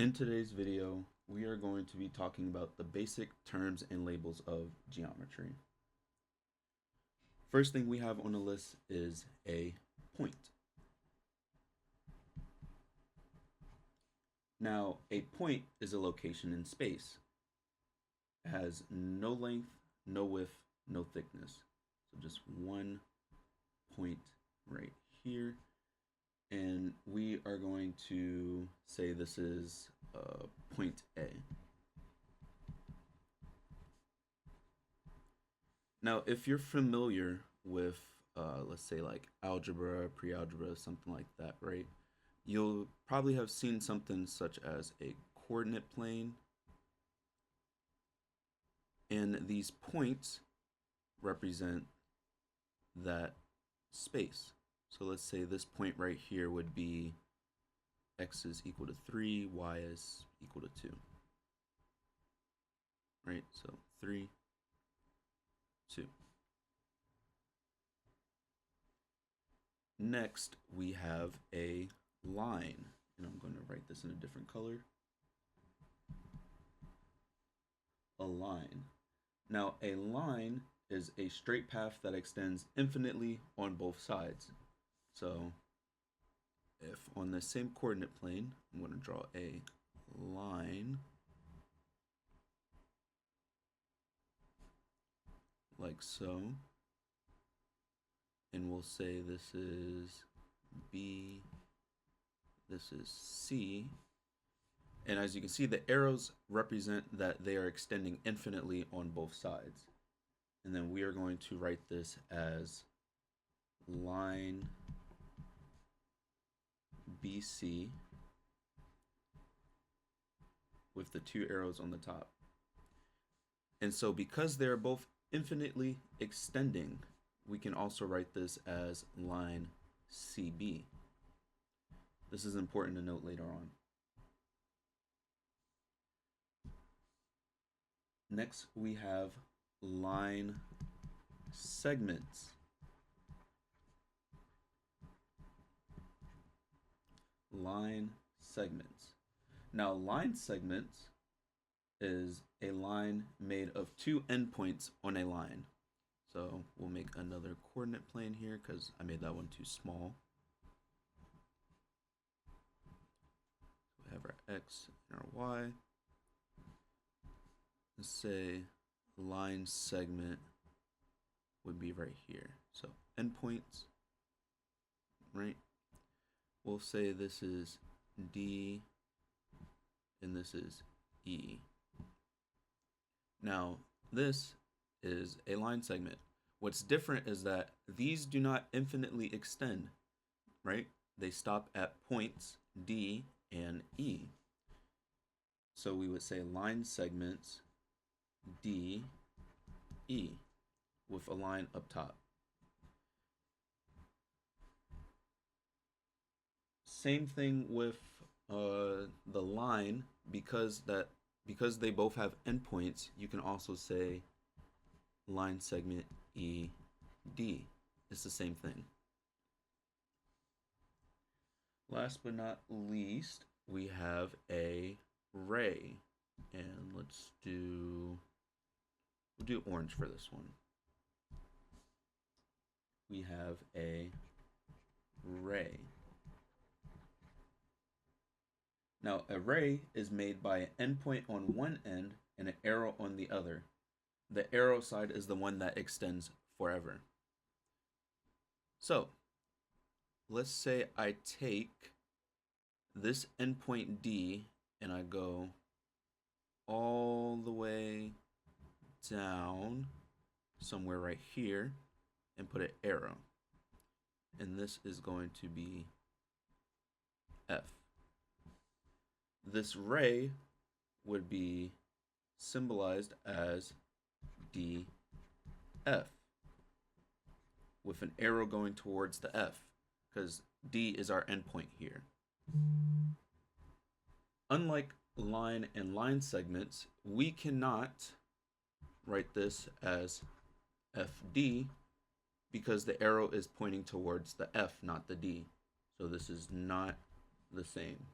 In today's video, we are going to be talking about the basic terms and labels of geometry. First thing we have on the list is a point. Now, a point is a location in space. It has no length, no width, no thickness. So just one point right here. And we are going to say this is point A. Now, if you're familiar with, let's say, like algebra, pre-algebra, something like that, right? You'll probably have seen something such as a coordinate plane. And these points represent that space. So let's say this point right here would be x is equal to 3, y is equal to 2. Right? So 3, 2. Next, we have a line. And I'm going to write this in a different color. A line. Now, a line is a straight path that extends infinitely on both sides. So if on the same coordinate plane, I'm going to draw a line like so, and we'll say this is B, this is C, and as you can see, the arrows represent that they are extending infinitely on both sides. And then we are going to write this as line BC with the two arrows on the top. And so because they're both infinitely extending, we can also write this as line CB. This is important to note later on. Next, we have line segments. Line segments. Now, line segments is a line made of two endpoints on a line. So we'll make another coordinate plane here because I made that one too small. We have our x and our y. Let's say line segment would be right here. So endpoints, right? We'll say this is D and this is E. Now, this is a line segment. What's different is that these do not infinitely extend, right? They stop at points D and E. So we would say line segments D, E with a line up top. Same thing with the line, because they both have endpoints, you can also say line segment ED. It's the same thing. Last but not least, we have a ray. And we'll do orange for this one. We have a ray. Now, a ray is made by an endpoint on one end and an arrow on the other. The arrow side is the one that extends forever. So, let's say I take this endpoint D and I go all the way down somewhere right here and put an arrow. And this is going to be F. This ray would be symbolized as DF with an arrow going towards the F because D is our endpoint here. Unlike line and line segments, we cannot write this as FD because the arrow is pointing towards the F, not the D. So this is not the same.